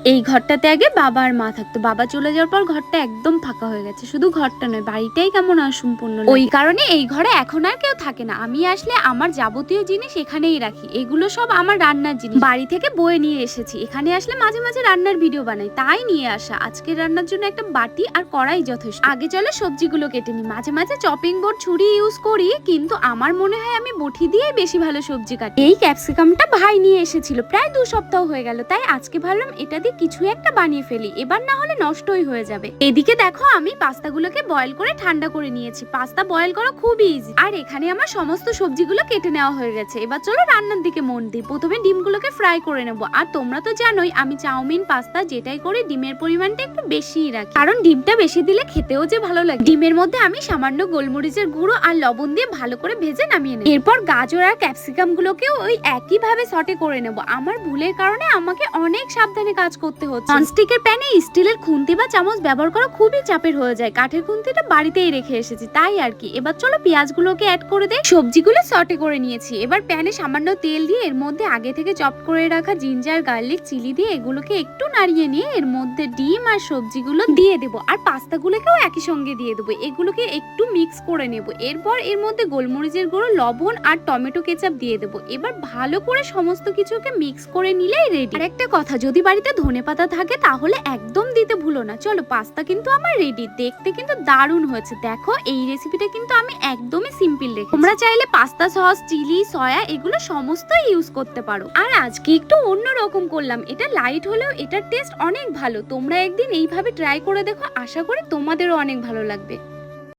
এই ঘরটাতে আগে বাবা আর মা থাকতো, বাবা চলে যাওয়ার পর ঘরটা একদম ফাঁকা হয়ে গেছে। শুধু ঘরটা নয়, বাড়িটাই কেমন অসম্পূর্ণ লাগে। ওই কারণে এই ঘরে এখন আর কেউ থাকে না। আমি আসলে আমার যাবতীয় জিনিস এখানেই রাখি। এগুলো সব আমার রান্নার জিনিস, বাড়ি থেকে বয়ে নিয়ে এসেছি। এখানে আসলে মাঝে মাঝে রান্নার ভিডিও বানাই, তাই নিয়ে আসা। আজকে রান্নার জন্য একটা বাটি আর কড়াই যথেষ্ট। আগে চলে সবজিগুলো কেটে নি। মাঝে মাঝে চপিং বোর্ড ছুরি ইউজ করি, কিন্তু আমার মনে হয় আমি বটি দিয়ে বেশি ভালো সবজি কাটি। এই ক্যাপসিকামটা ভাই নিয়ে এসেছিল, প্রায় 2 সপ্তাহ হয়ে গেল, তাই আজকে ভাবলাম এটা দিয়ে কিছু একটা বানিয়ে ফেলি, এবার না হলে নষ্টই হয়ে যাবে। এদিকে দেখো আমি পাস্তাগুলোকে বয়েল করে ঠান্ডা করে নিয়েছি। পাস্তা বয়েল করা খুবই ইজি। আর এখানে আমার সমস্ত সবজিগুলো কেটে নেওয়া হয়ে গেছে। এবার চলো রান্নার দিকে মন দিই। প্রথমে ডিমগুলোকে ফ্রাই করে নেবো। আর তোমরা তো জানোই আমি চাউমিন পাস্তা যেটাই করি ডিমের পরিমাণটা একটু বেশিই রাখি, কারণ ডিমটা বেশি দিলে খেতেও যে ভালো লাগে। ডিমের মধ্যে আমি সামান্য গোলমরিচের গুঁড়ো আর লবণ দিয়ে ভালো করে ভেজে নামিয়ে নেব। এরপর গাজর আর ক্যাপসিকাম গুলোকেও ওই একই ভাবে সটে করে নেব। আমার ভুলের কারণে আমাকে অনেক সাবধানে কাজ করতে হচ্ছে। ননস্টিকের প্যানে স্টিলের খুন্তি বা চামচ ব্যবহার করা খুবই চাপের হয়ে যায়। কাঠের খুন্তিটা বাড়িতেই রেখে এসেছি, তাই আর কি। এবার চলো পেঁয়াজগুলোকে অ্যাড করে দেই। সবজিগুলো সটে করে নিয়েছি। এবার প্যানে সামান্য তেল দিয়ে এর মধ্যে আগে থেকে চপ করে রাখা জিঞ্জার গার্লিক চিলি দিয়ে এগুলোকে একটু নাড়িয়ে নিয়ে এর মধ্যে ডিম আর সবজিগুলো দিয়ে দেবো। আর পাস্তাগুলোকেও একই সঙ্গে দিয়ে দেবো। এগুলোকে একটু মিক্স করে নেব। এরপর এর মধ্যে গোলমরিচের গুঁড়ো, লবণ আর টমেটো কেচাপ দিয়ে দেবো। এবার ভালো করে সমস্ত কিছুকে মিক্স করে নিলেই রেডি। আর একটা কথা, যদি বাড়িতে ধনেপাতা থাকে তাহলে একদম দিতে ভুলো না। চলো পাস্তা কিন্তু আমার রেডি। দেখতে কিন্তু দারুণ হয়েছে। দেখো এই রেসিপিটা কিন্তু আমি একদমই সিম্পল রেখেছি। তোমরা চাইলে পাস্তা সস, চিলি, সয়া এগুলো সমস্ত ইউজ করতে পারো। আর আজকে একটু অন্যরকম করলাম। এটা লাইট হলেও এটার টেস্ট অনেক ভালো। তোমরা একদিন এইভাবে ট্রাই করে দেখো, আশা করি তোমাদেরও অনেক ভালো লাগবে।